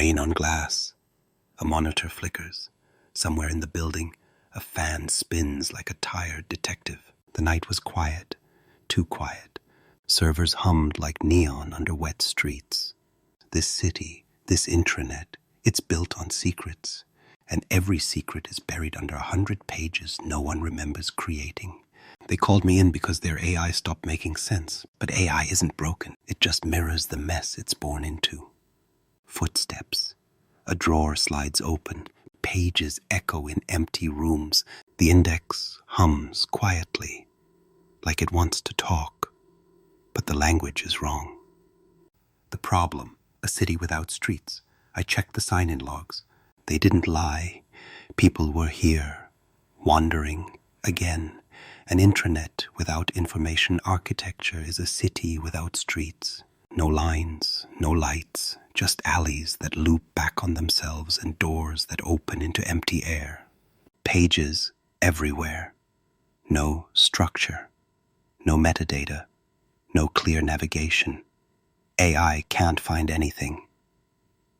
Rain on glass. A monitor flickers. Somewhere in the building, a fan spins like a tired detective. The night was quiet, too quiet. Servers hummed like neon under wet streets. This city, this intranet, it's built on secrets. And every secret is buried under 100 pages no one remembers creating. They called me in because their AI stopped making sense. But AI isn't broken. It just mirrors the mess it's born into. Footsteps. A drawer slides open. Pages echo in empty rooms. The index hums quietly, like it wants to talk. But the language is wrong. The problem, a city without streets. I checked the sign-in logs. They didn't lie. People were here, wandering again. An intranet without information architecture is a city without streets. No lines, no lights, just alleys that loop back on themselves and doors that open into empty air. Pages everywhere. No structure. No metadata. No clear navigation. AI can't find anything.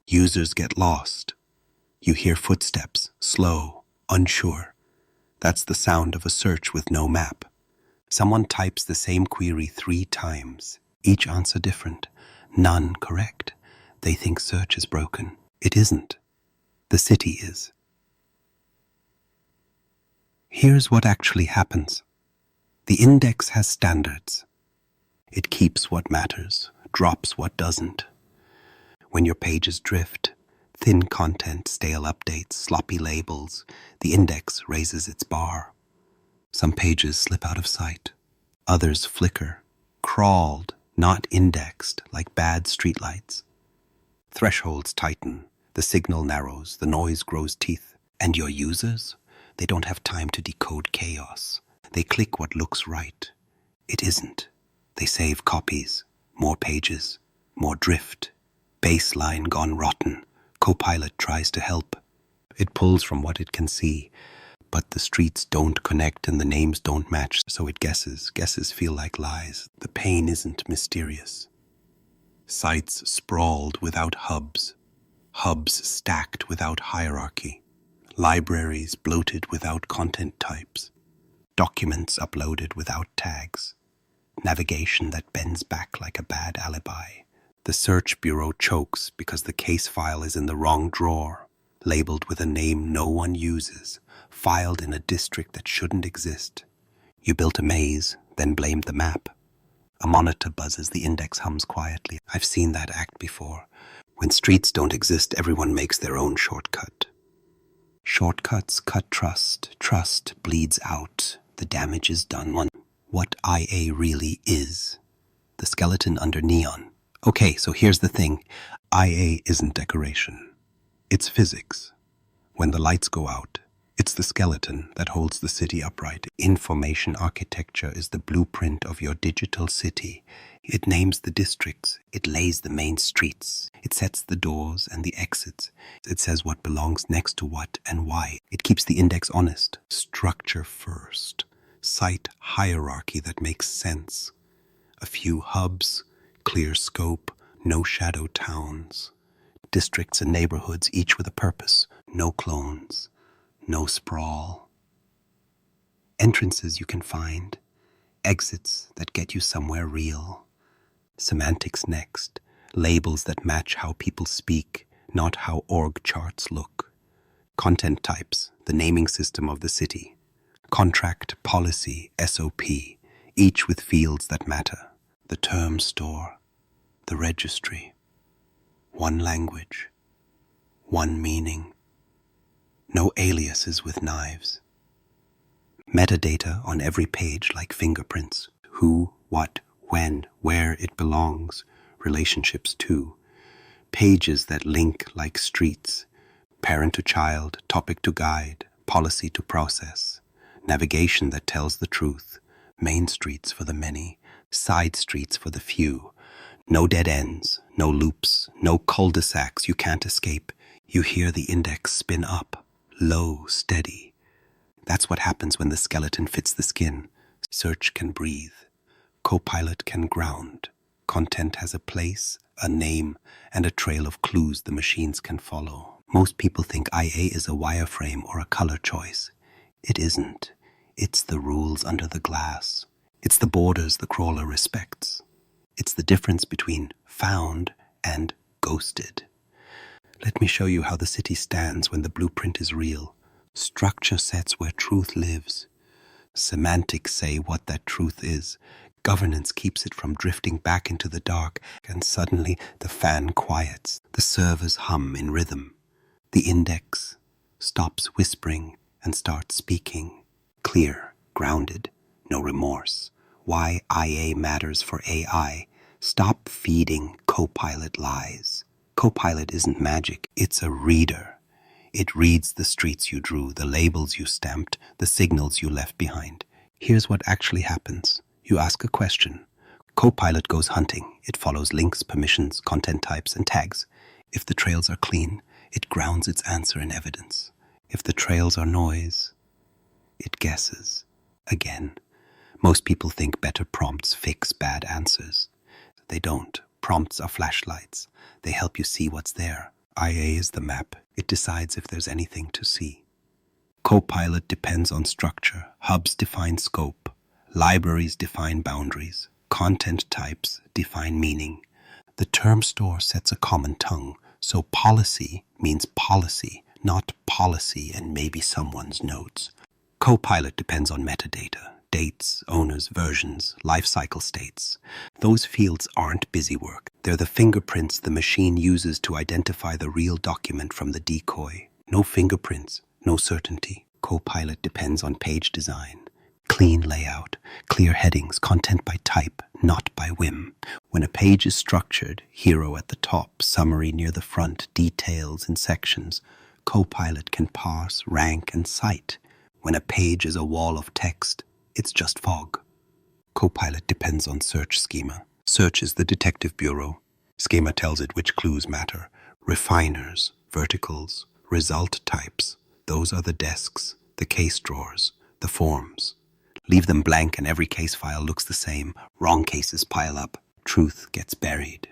Users get lost. You hear footsteps, slow, unsure. That's the sound of a search with no map. Someone types the same query 3 times, each answer different, none correct. They think search is broken. It isn't. The city is. Here's what actually happens. The index has standards. It keeps what matters, drops what doesn't. When your pages drift, thin content, stale updates, sloppy labels, the index raises its bar. Some pages slip out of sight. Others flicker, crawled, not indexed, like bad streetlights. Thresholds tighten, the signal narrows, the noise grows teeth. And your users? They don't have time to decode chaos. They click what looks right. It isn't. They save copies, more pages, more drift. Baseline gone rotten. Copilot tries to help. It pulls from what it can see, but the streets don't connect and the names don't match, so it guesses. Guesses feel like lies. The pain isn't mysterious. Sites sprawled without hubs. Hubs stacked without hierarchy. Libraries bloated without content types. Documents uploaded without tags. Navigation that bends back like a bad alibi. The search bureau chokes because the case file is in the wrong drawer, labeled with a name no one uses, filed in a district that shouldn't exist. You built a maze, then blamed the map. A monitor buzzes, the index hums quietly. I've seen that act before. When streets don't exist, everyone makes their own shortcut. Shortcuts cut trust. Trust bleeds out. The damage is done. What IA really is. The skeleton under neon. Okay, so here's the thing. IA isn't decoration. It's physics. When the lights go out, it's the skeleton that holds the city upright. Information architecture is the blueprint of your digital city. It names the districts. It lays the main streets. It sets the doors and the exits. It says what belongs next to what and why. It keeps the index honest. Structure first. Site hierarchy that makes sense. A few hubs, clear scope, no shadow towns. Districts and neighborhoods, each with a purpose. No clones. No sprawl. Entrances you can find. Exits that get you somewhere real. Semantics next. Labels that match how people speak, not how org charts look. Content types, the naming system of the city. Contract, policy, SOP, each with fields that matter. The term store. The registry. One language. One meaning. No aliases with knives. Metadata on every page like fingerprints. Who, what, when, where it belongs. Relationships too. Pages that link like streets. Parent to child, topic to guide, policy to process. Navigation that tells the truth. Main streets for the many. Side streets for the few. No dead ends, no loops, no cul-de-sacs you can't escape. You hear the index spin up, low, steady. That's what happens when the skeleton fits the skin. Search can breathe. Copilot can ground. Content has a place, a name, and a trail of clues the machines can follow. Most people think IA is a wireframe or a color choice. It isn't. It's the rules under the glass. It's the borders the crawler respects. It's the difference between found and ghosted. Let me show you how the city stands when the blueprint is real. Structure sets where truth lives. Semantics say what that truth is. Governance keeps it from drifting back into the dark, and suddenly the fan quiets. The servers hum in rhythm. The index stops whispering and starts speaking. Clear, grounded, no remorse. Why IA matters for AI. Stop feeding Copilot lies. Copilot isn't magic, it's a reader. It reads the streets you drew, the labels you stamped, the signals you left behind. Here's what actually happens. You ask a question. Copilot goes hunting. It follows links, permissions, content types, and tags. If the trails are clean, it grounds its answer in evidence. If the trails are noise, it guesses. Again, most people think better prompts fix bad answers. They don't. Prompts are flashlights. They help you see what's there. IA is the map. It decides if there's anything to see. Copilot depends on structure. Hubs define scope. Libraries define boundaries. Content types define meaning. The term store sets a common tongue. So policy means policy, not policy and maybe someone's notes. Copilot depends on metadata. Dates, owners, versions, lifecycle states. Those fields aren't busy work. They're the fingerprints the machine uses to identify the real document from the decoy. No fingerprints, no certainty. Copilot depends on page design. Clean layout, clear headings, content by type, not by whim. When a page is structured, hero at the top, summary near the front, details in sections, Copilot can parse, rank, and cite. When a page is a wall of text, it's just fog. Copilot depends on search schema. Search is the detective bureau. Schema tells it which clues matter. Refiners, verticals, result types. Those are the desks, the case drawers, the forms. Leave them blank and every case file looks the same. Wrong cases pile up. Truth gets buried.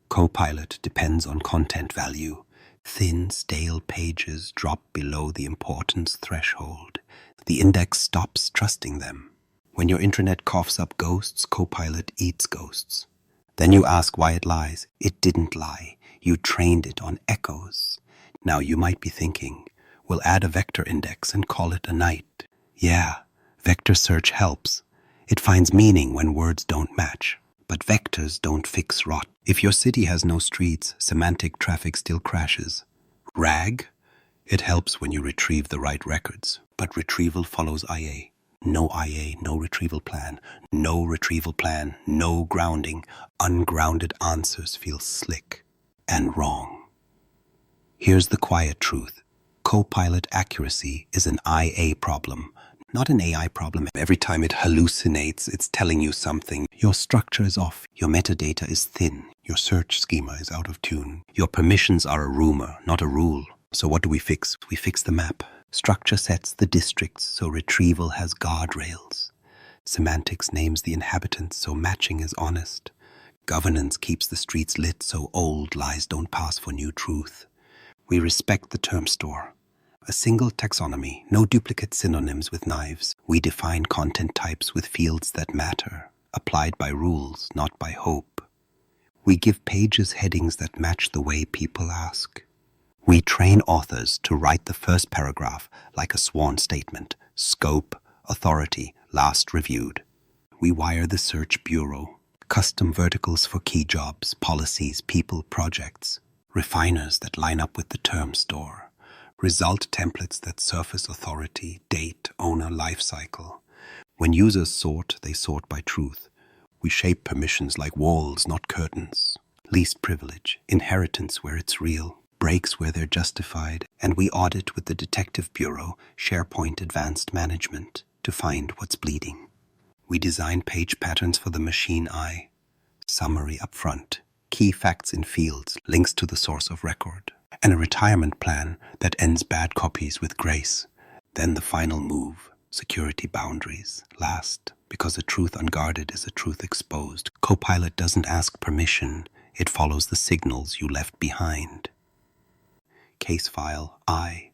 Copilot depends on content value. Thin, stale pages drop below the importance threshold. The index stops trusting them. When your intranet coughs up ghosts, Copilot eats ghosts. Then you ask why it lies. It didn't lie. You trained it on echoes. Now you might be thinking, we'll add a vector index and call it a night. Yeah, vector search helps. It finds meaning when words don't match. But vectors don't fix rot. If your city has no streets, semantic traffic still crashes. RAG? It helps when you retrieve the right records. But retrieval follows IA. No IA, no retrieval plan. No retrieval plan, no grounding. Ungrounded answers feel slick and wrong. Here's the quiet truth. Copilot accuracy is an IA problem, not an AI problem. Every time it hallucinates, it's telling you something. Your structure is off. Your metadata is thin. Your search schema is out of tune. Your permissions are a rumor, not a rule. So what do we fix? We fix the map. Structure sets the districts, so retrieval has guardrails. Semantics names the inhabitants, so matching is honest. Governance keeps the streets lit, so old lies don't pass for new truth. We respect the term store. A single taxonomy, no duplicate synonyms with knives. We define content types with fields that matter, applied by rules, not by hope. We give pages headings that match the way people ask. We train authors to write the first paragraph like a sworn statement, scope, authority, last reviewed. We wire the search bureau, custom verticals for key jobs, policies, people, projects, refiners that line up with the term store, result templates that surface authority, date, owner, life cycle. When users sort, they sort by truth. We shape permissions like walls, not curtains. Least privilege, inheritance where it's real, breaks where they're justified, and we audit with the Detective Bureau, SharePoint Advanced Management, to find what's bleeding. We design page patterns for the machine eye, summary up front, key facts in fields, links to the source of record, and a retirement plan that ends bad copies with grace. Then the final move, security boundaries, last, because a truth unguarded is a truth exposed. Copilot doesn't ask permission, It follows the signals you left behind. Case file I.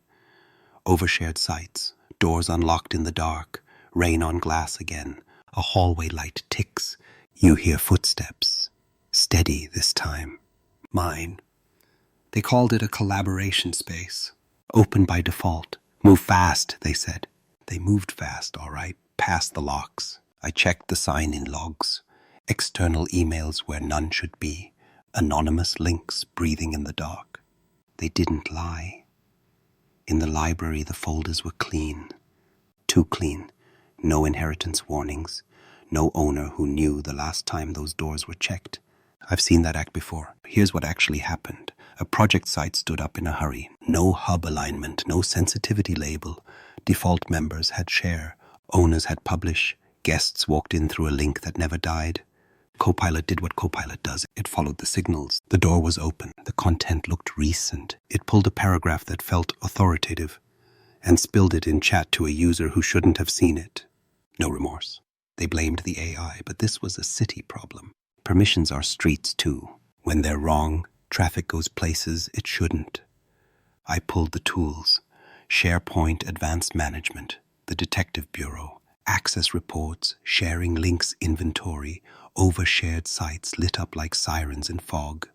Overshared sites, doors unlocked in the dark, rain on glass again, a hallway light ticks. You hear footsteps. Steady this time. Mine. They called it a collaboration space. Open by default. Move fast, they said. They moved fast, all right, past the locks. I checked the sign-in logs. External emails where none should be. Anonymous links breathing in the dark. They didn't lie. In the library, the folders were clean. Too clean. No inheritance warnings. No owner who knew the last time those doors were checked. I've seen that act before. Here's what actually happened. A project site stood up in a hurry. No hub alignment, no sensitivity label. Default members had share. Owners had publish. Guests walked in through a link that never died. Copilot did what Copilot does. It followed the signals. The door was open. The content looked recent. It pulled a paragraph that felt authoritative and spilled it in chat to a user who shouldn't have seen it. No remorse. They blamed the AI, but this was a city problem. Permissions are streets too. When they're wrong, traffic goes places it shouldn't. I pulled the tools. SharePoint Advanced Management, the Detective Bureau, access reports, sharing links inventory, overshared sites lit up like sirens in fog.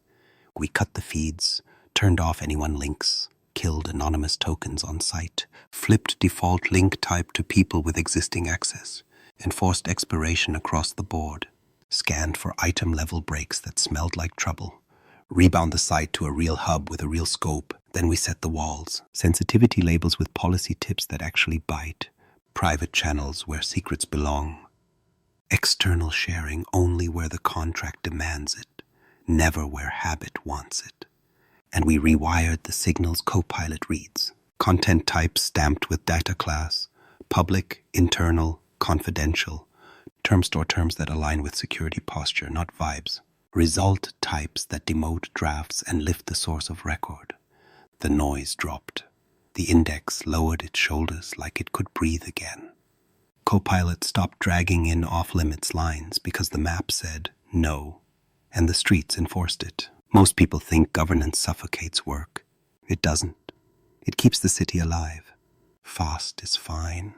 We cut the feeds, turned off anyone links, killed anonymous tokens on site, flipped default link type to people with existing access, enforced expiration across the board, scanned for item-level breaks that smelled like trouble, rebound the site to a real hub with a real scope. Then we set the walls, sensitivity labels with policy tips that actually bite, private channels where secrets belong, external sharing only where the contract demands it, never where habit wants it. And we rewired the signals Copilot reads. Content types stamped with data class, public, internal, confidential, term store terms that align with security posture, not vibes. Result types that demote drafts and lift the source of record. The noise dropped. The index lowered its shoulders like it could breathe again. Copilot stopped dragging in off-limits lines because the map said no, and the streets enforced it. Most people think governance suffocates work. It doesn't. It keeps the city alive. Fast is fine.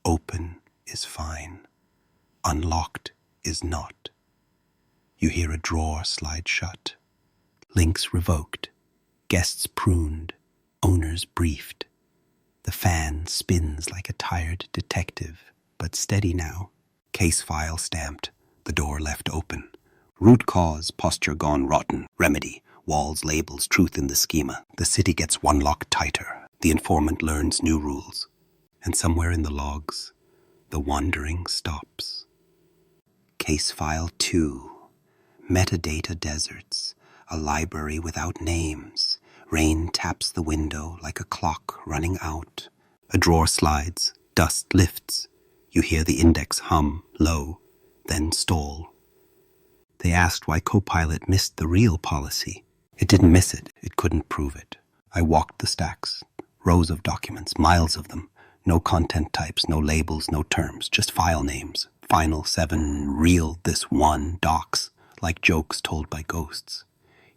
Open is fine. Unlocked is not. You hear a drawer slide shut. Links revoked. Guests pruned. Owners briefed. The fan spins like a tired detective, but steady now. Case file stamped. The door left open. Root cause, posture gone rotten. Remedy, walls, labels, truth in the schema. The city gets one lock tighter. The informant learns new rules. And somewhere in the logs, the wandering stops. Case file 2. Metadata deserts. A library without names. Rain taps the window like a clock running out. A drawer slides. Dust lifts. You hear the index hum, low, then stall. They asked why Copilot missed the real policy. It didn't miss it. It couldn't prove it. I walked the stacks. Rows of documents, miles of them. No content types, no labels, no terms, just file names. Final 7, real this 1, docs, like jokes told by ghosts.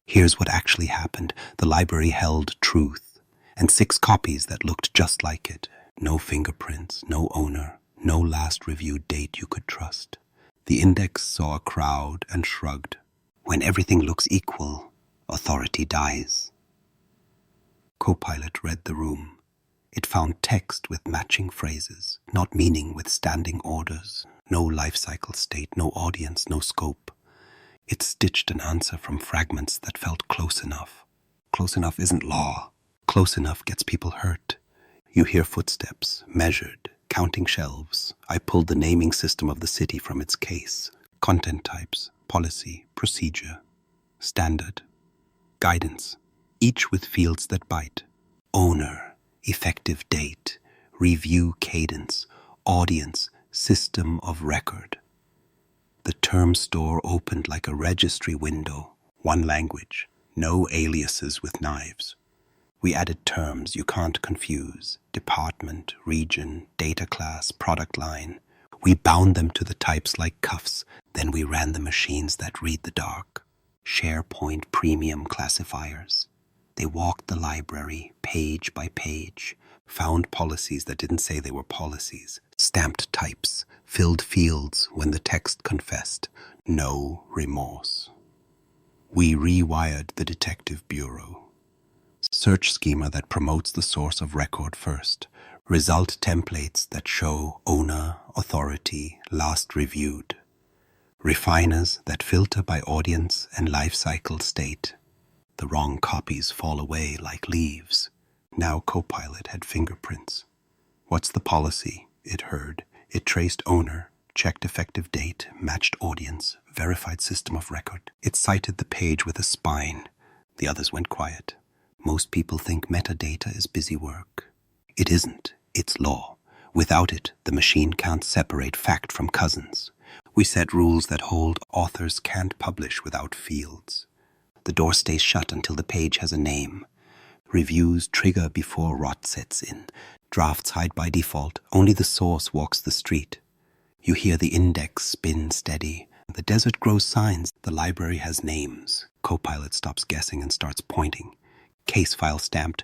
Here's what actually happened. The library held truth, and 6 copies that looked just like it. No fingerprints, no owner, no last reviewed date you could trust. The index saw a crowd and shrugged. When everything looks equal, authority dies. Copilot read the room. It found text with matching phrases, not meaning with standing orders. No life cycle state, no audience, no scope. It stitched an answer from fragments that felt close enough. Close enough isn't law. Close enough gets people hurt. You hear footsteps, measured, counting shelves. I pulled the naming system of the city from its case. Content types, policy, procedure, standard, guidance, each with fields that bite. Owner, effective date, review cadence, audience, system of record. The term store opened like a registry window, one language, no aliases with knives. We added terms you can't confuse, department, region, data class, product line. We bound them to the types like cuffs, then we ran the machines that read the dark. SharePoint premium classifiers. They walked the library page by page, found policies that didn't say they were policies, stamped types, filled fields when the text confessed, no remorse. We rewired the detective bureau. Search schema that promotes the source of record first. Result templates that show owner, authority, last reviewed. Refiners that filter by audience and life cycle state. The wrong copies fall away like leaves. Now Copilot had fingerprints. What's the policy? It heard. It traced owner, checked effective date, matched audience, verified system of record. It cited the page with a spine. The others went quiet. Most people think metadata is busy work. It isn't. It's law. Without it, the machine can't separate fact from cousins. We set rules that hold authors can't publish without fields. The door stays shut until the page has a name. Reviews trigger before rot sets in. Drafts hide by default. Only the source walks the street. You hear the index spin steady. The desert grows signs. The library has names. Copilot stops guessing and starts pointing. Case file stamped.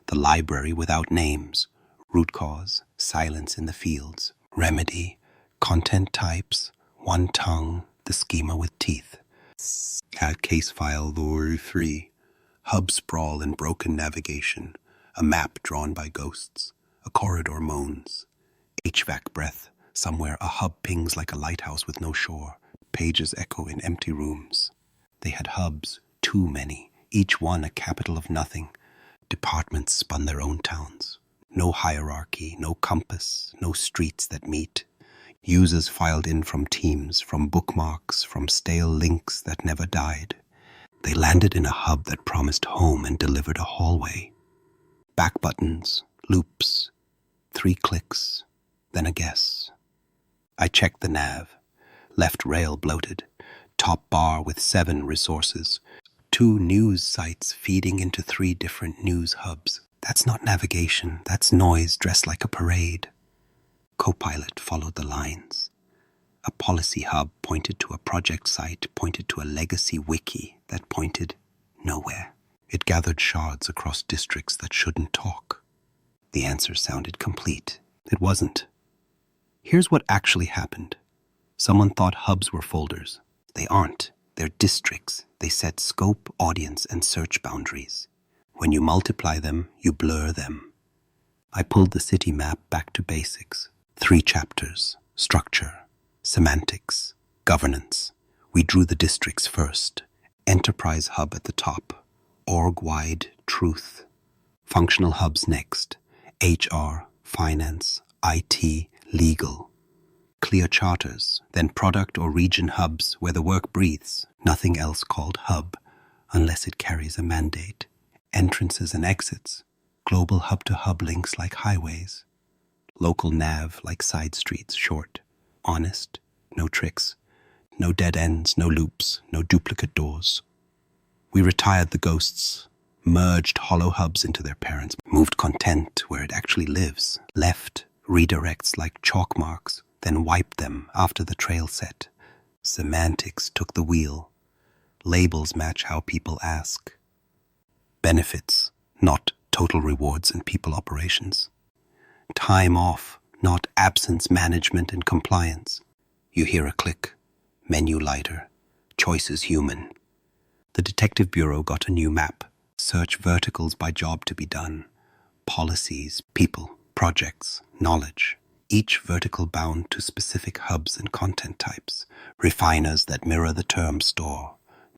The library without names. Root cause. Silence in the fields. Remedy. Content types. One tongue. The schema with teeth. Add case file lore 3. Hub sprawl and broken navigation. A map drawn by ghosts. A corridor moans. HVAC breath. Somewhere a hub pings like a lighthouse with no shore. Pages echo in empty rooms. They had hubs, too many, each one a capital of nothing. Departments spun their own towns. No hierarchy, no compass, no streets that meet. Users filed in from teams, from bookmarks, from stale links that never died. They landed in a hub that promised home and delivered a hallway. Back buttons, loops, 3 clicks, then a guess. I checked the nav. Left rail bloated. Top bar with 7 resources. 2 news sites feeding into 3 different news hubs. That's not navigation. That's noise dressed like a parade. Copilot followed the lines. A policy hub pointed to a project site, pointed to a legacy wiki that pointed nowhere. It gathered shards across districts that shouldn't talk. The answer sounded complete. It wasn't. Here's what actually happened. Someone thought hubs were folders. They aren't. They're districts. They set scope, audience, and search boundaries. When you multiply them, you blur them. I pulled the city map back to basics. 3 chapters: structure, semantics, governance. We drew the districts first. Enterprise hub at the top. Org-wide truth. Functional hubs next. HR, finance, IT, legal. Clear charters, then product or region hubs where the work breathes. Nothing else called hub, unless it carries a mandate. Entrances and exits. Global hub-to-hub links like highways. Local nav like side streets, short. Honest, no tricks. No dead ends, no loops, no duplicate doors. We retired the ghosts, merged hollow hubs into their parents, moved content where it actually lives, left redirects like chalk marks, then wiped them after the trail set. Semantics took the wheel. Labels match how people ask. Benefits, not total rewards and people operations. Time off, not absence management and compliance. You hear a click. Menu lighter. Choices human. The Detective Bureau got a new map. Search verticals by job to be done. Policies, people, projects, knowledge. Each vertical bound to specific hubs and content types. Refiners that mirror the term store.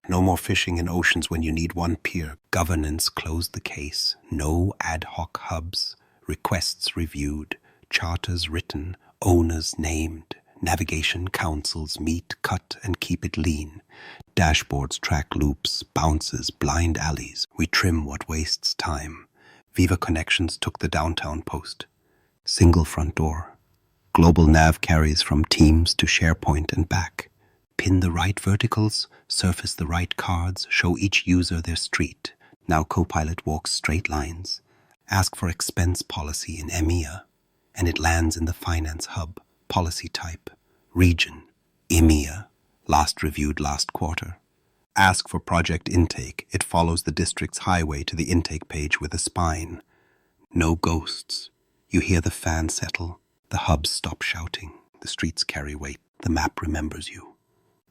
No more fishing in oceans when you need one pier. Governance closed the case. No ad hoc hubs. Requests reviewed. Charters written. Owners named. Navigation councils meet, cut, and keep it lean. Dashboards track loops, bounces, blind alleys. We trim what wastes time. Viva Connections took the downtown post. Single front door. Global nav carries from Teams to SharePoint and back. Pin the right verticals, surface the right cards, show each user their street. Now Copilot walks straight lines. Ask for expense policy in EMEA, and it lands in the finance hub. Policy type, region, EMEA, last reviewed last quarter. Ask for project intake. It follows the district's highway to the intake page with a spine. No ghosts. You hear the fan settle. The hubs stop shouting. The streets carry weight. The map remembers you.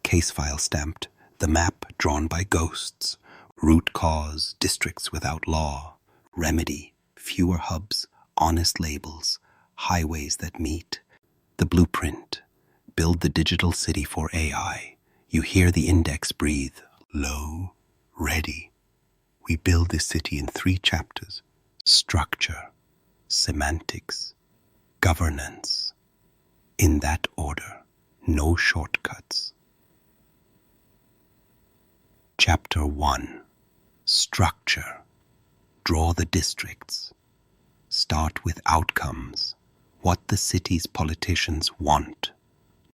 Case file stamped. The map drawn by ghosts. Root cause, districts without law. Remedy, fewer hubs, honest labels, highways that meet. The blueprint, build the digital city for AI. You hear the index breathe, low, ready. We build this city in 3 chapters: structure, semantics, governance. In that order, no shortcuts. Chapter 1. Structure. Draw the districts. Start with outcomes. What the city's politicians want.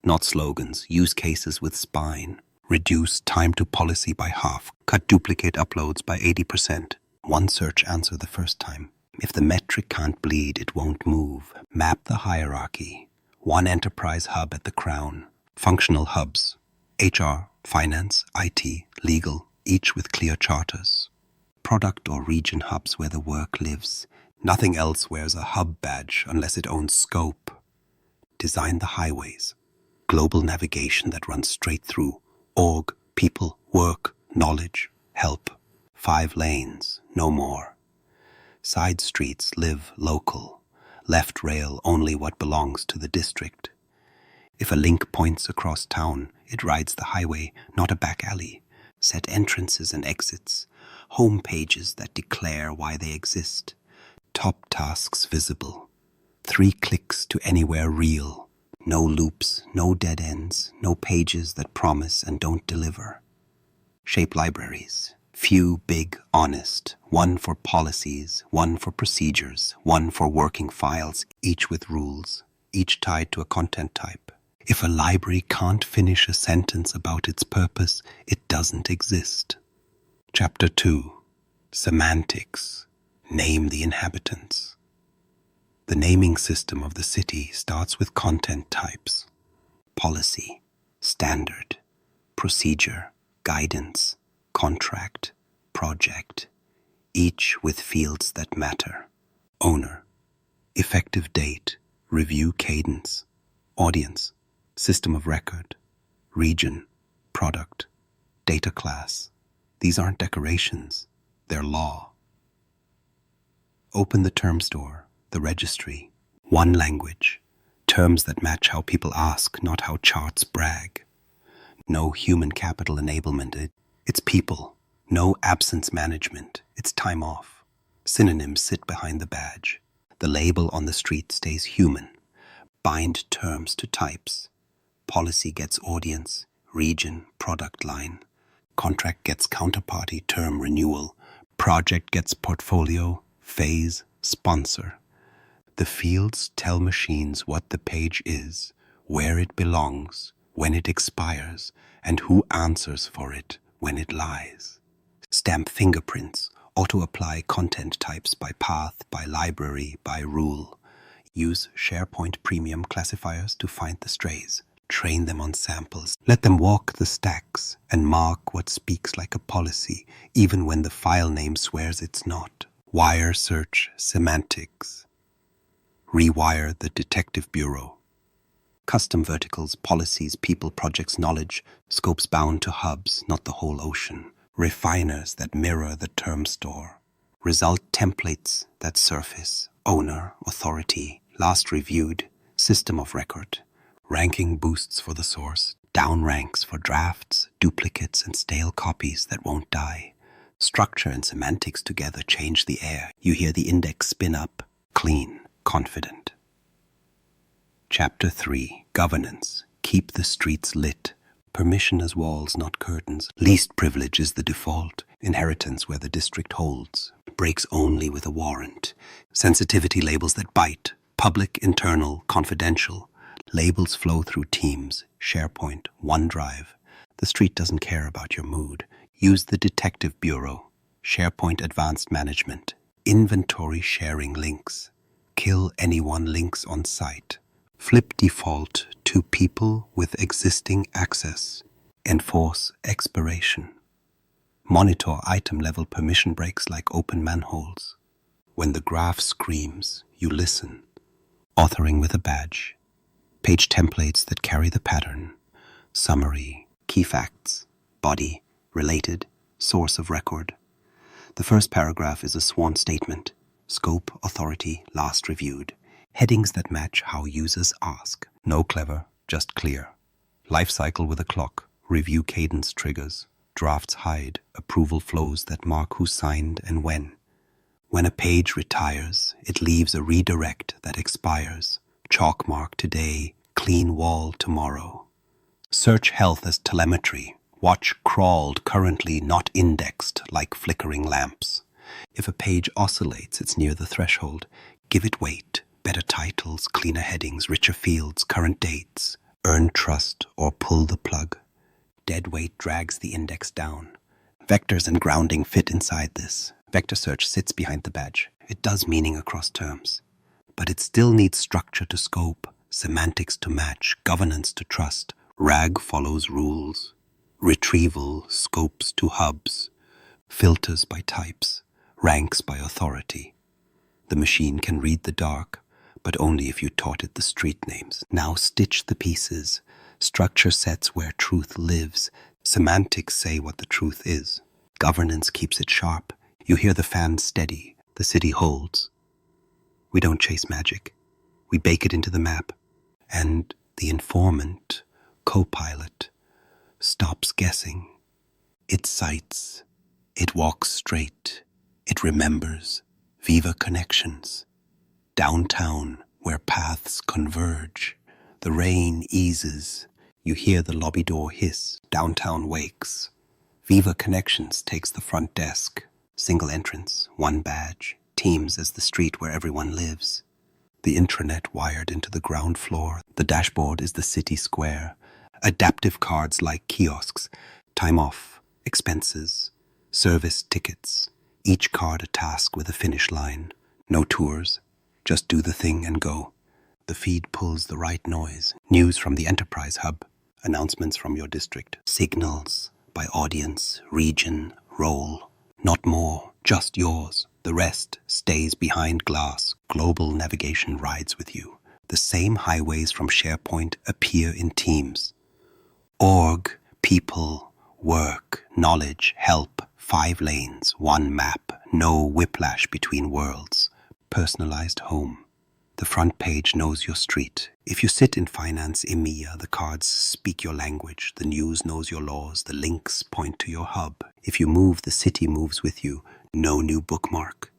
Not slogans. Use cases with spine. Reduce time to policy by half. Cut duplicate uploads by 80%. One search answer the first time. If the metric can't bleed, it won't move. Map the hierarchy. One enterprise hub at the crown. Functional hubs. HR, finance, IT, legal, each with clear charters. Product or region hubs where the work lives. Nothing else wears a hub badge unless it owns scope. Design the highways. Global navigation that runs straight through. Org, people, work, knowledge, help. 5 lanes, no more. Side streets live local. Left rail only what belongs to the district. If a link points across town, it rides the highway, not a back alley. Set entrances and exits. Home pages that declare why they exist. Top tasks visible. 3 clicks to anywhere real. No loops, no dead ends, no pages that promise and don't deliver. Shape libraries. Few, big, honest. 1 for policies, 1 for procedures, 1 for working files, each with rules, each tied to a content type. If a library can't finish a sentence about its purpose, it doesn't exist. Chapter 2. Semantics. Name the inhabitants. The naming system of the city starts with content types. Policy, standard, procedure, guidance, contract, project, each with fields that matter. Owner, effective date, review cadence, audience, system of record, region, product, data class. These aren't decorations, they're law. Open the term store, the registry. 1 language, terms that match how people ask, not how charts brag. No human capital enablement, it's people. No absence management, it's time off. Synonyms sit behind the badge. The label on the street stays human. Bind terms to types. Policy gets audience, region, product line. Contract gets counterparty, term, renewal. Project gets portfolio, phase, sponsor. The fields tell machines what the page is, where it belongs, when it expires, and who answers for it when it lies. Stamp fingerprints, auto-apply content types by path, by library, by rule. Use SharePoint Premium classifiers to find the strays. Train them on samples. Let them walk the stacks and mark what speaks like a policy, even when the file name swears it's not. Wire search semantics. Rewire the detective bureau. Custom verticals, policies, people, projects, knowledge, scopes bound to hubs, not the whole ocean. Refiners that mirror the term store. Result templates that surface. Owner, authority, last reviewed, system of record. Ranking boosts for the source. Down ranks for drafts, duplicates, and stale copies that won't die. Structure and semantics together change the air. You hear the index spin up, clean, confident. Chapter 3. Governance. Keep the streets lit. Permission as walls, not curtains. Least privilege is the default. Inheritance where the district holds. Breaks only with a warrant. Sensitivity labels that bite. Public, internal, confidential. Labels flow through Teams, SharePoint, OneDrive. The street doesn't care about your mood. Use the Detective Bureau, SharePoint Advanced Management. Inventory sharing links. Kill anyone links on site. Flip default to people with existing access. Enforce expiration. Monitor item-level permission breaks like open manholes. When the graph screams, you listen. Authoring with a badge. Page templates that carry the pattern. Summary, key facts, body, related, source of record. The first paragraph is a sworn statement. Scope, authority, last reviewed. Headings that match how users ask. No clever, just clear. Life cycle with a clock. Review cadence triggers. Drafts hide. Approval flows that mark who signed and when. When a page retires, it leaves a redirect that expires. Chalk mark today, clean wall tomorrow. Search health as telemetry. Watch crawled, currently not indexed, like flickering lamps. If a page oscillates, it's near the threshold. Give it weight. Better titles, cleaner headings, richer fields, current dates. Earn trust or pull the plug. Dead weight drags the index down. Vectors and grounding fit inside this. Vector search sits behind the badge. It does meaning across terms. But it still needs structure to scope, semantics to match, governance to trust. RAG follows rules. Retrieval scopes to hubs. Filters by types. Ranks by authority. The machine can read the dark, but only if you taught it the street names. Now stitch the pieces. Structure sets where truth lives. Semantics say what the truth is. Governance keeps it sharp. You hear the fans steady. The city holds. We don't chase magic. We bake it into the map. And the informant, Copilot, stops guessing. It cites. It walks straight. It remembers. Viva connections. Downtown, where paths converge. The rain eases. You hear the lobby door hiss. Downtown wakes. Viva Connections takes the front desk. Single entrance, one badge. Teams as the street where everyone lives. The intranet wired into the ground floor. The dashboard is the city square. Adaptive cards like kiosks. Time off, expenses, service tickets. Each card a task with a finish line. No tours. Just do the thing and go. The feed pulls the right noise. News from the enterprise hub. Announcements from your district. Signals by audience, region, role. Not more, just yours. The rest stays behind glass. Global navigation rides with you. The same highways from SharePoint appear in Teams. Org, people, work, knowledge, help. 5 lanes, 1 map. No whiplash between worlds. Personalized home. The front page knows your street. If you sit in finance EMEA, the cards speak your language. The news knows your laws. The links point to your hub. If you move, the city moves with you. No new bookmark.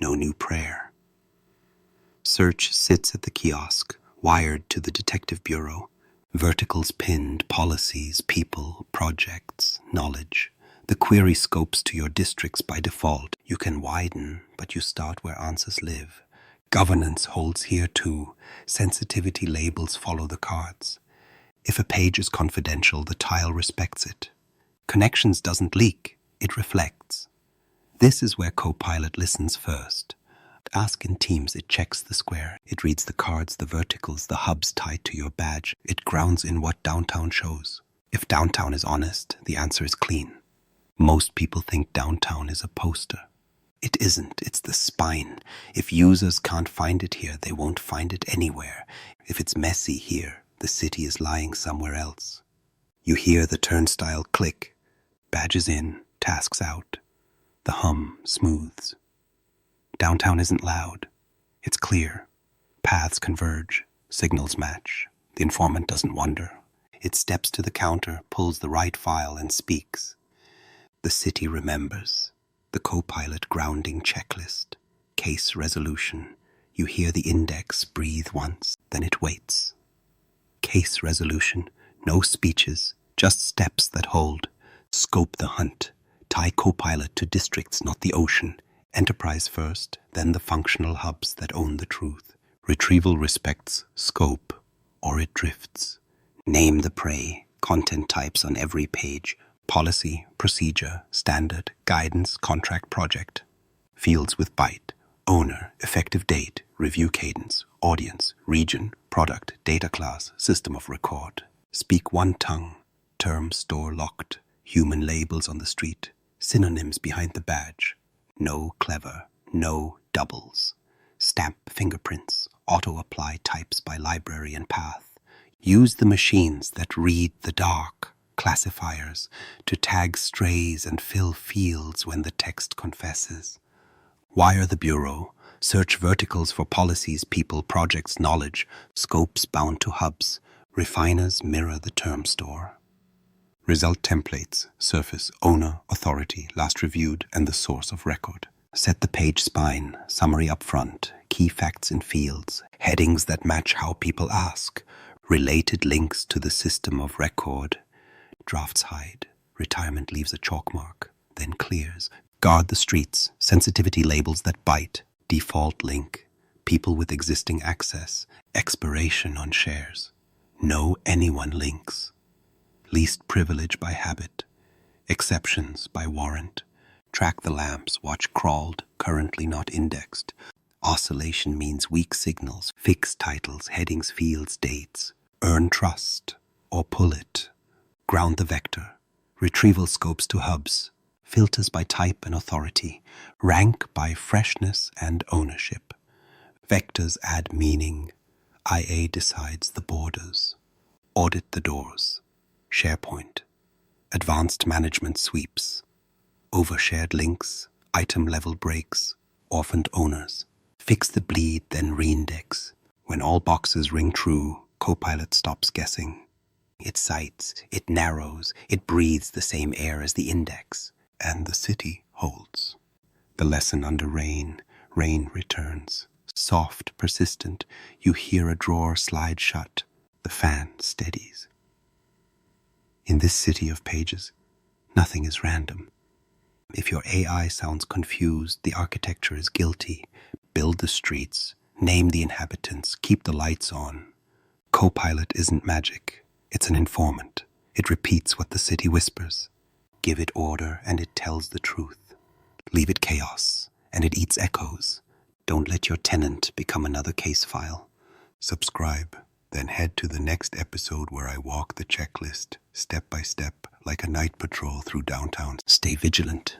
No new prayer. Search sits at the kiosk, wired to the detective bureau. Verticals pinned, policies, people, projects, knowledge. The query scopes to your districts by default. You can widen, but you start where answers live. Governance holds here too. Sensitivity labels follow the cards. If a page is confidential, the tile respects it. Connections doesn't leak, it reflects. This is where Copilot listens first. Ask in Teams, it checks the square. It reads the cards, the verticals, the hubs tied to your badge. It grounds in what downtown shows. If downtown is honest, the answer is clean. Most people think downtown is a poster. It isn't, it's the spine. If users can't find it here, they won't find it anywhere. If it's messy here, the city is lying somewhere else. You hear the turnstile click. Badges in, tasks out. The hum smooths. Downtown isn't loud. It's clear. Paths converge. Signals match. The informant doesn't wonder. It steps to the counter, pulls the right file, and speaks. The city remembers. The Copilot grounding checklist. Case resolution. You hear the index breathe once, then it waits. Case resolution. No speeches, just steps that hold. Scope the hunt. Tie Copilot to districts, not the ocean. Enterprise first, then the functional hubs that own the truth. Retrieval respects scope, or it drifts. Name the prey. Content types on every page. Policy, procedure, standard, guidance, contract, project. Fields with byte. Owner, effective date, review cadence, audience, region, product, data class, system of record. Speak one tongue. Term store locked. Human labels on the street. Synonyms behind the badge. No clever, no doubles. Stamp fingerprints, auto-apply types by library and path. Use the machines that read the dark, classifiers, to tag strays and fill fields when the text confesses. Wire the bureau. Search verticals for policies, people, projects, knowledge, scopes bound to hubs. Refiners mirror the term store. Result templates, surface, owner, authority, last reviewed, and the source of record. Set the page spine, summary up front, key facts in fields, headings that match how people ask, related links to the system of record. Drafts hide, retirement leaves a chalk mark, then clears. Guard the streets, sensitivity labels that bite, default link, people with existing access, expiration on shares. Know anyone links. Least privilege by habit, exceptions by warrant. Track the lamps, watch crawled, currently not indexed. Oscillation means weak signals, fix titles, headings, fields, dates. Earn trust, or pull it. Ground the vector, retrieval scopes to hubs. Filters by type and authority. Rank by freshness and ownership. Vectors add meaning. IA decides the borders. Audit the doors. SharePoint. Advanced management sweeps. Overshared links. Item level breaks. Orphaned owners. Fix the bleed, then reindex. When all boxes ring true, Copilot stops guessing. It cites, it narrows, it breathes the same air as the index. And the city holds. The lesson under rain. Rain returns. Soft, persistent. You hear a drawer slide shut. The fan steadies. In this city of pages, nothing is random. If your AI sounds confused, the architecture is guilty. Build the streets. Name the inhabitants. Keep the lights on. Copilot isn't magic. It's an informant. It repeats what the city whispers. Give it order and it tells the truth. Leave it chaos and it eats echoes. Don't let your tenant become another case file. Subscribe, then head to the next episode where I walk the checklist, step by step, like a night patrol through downtown. Stay vigilant.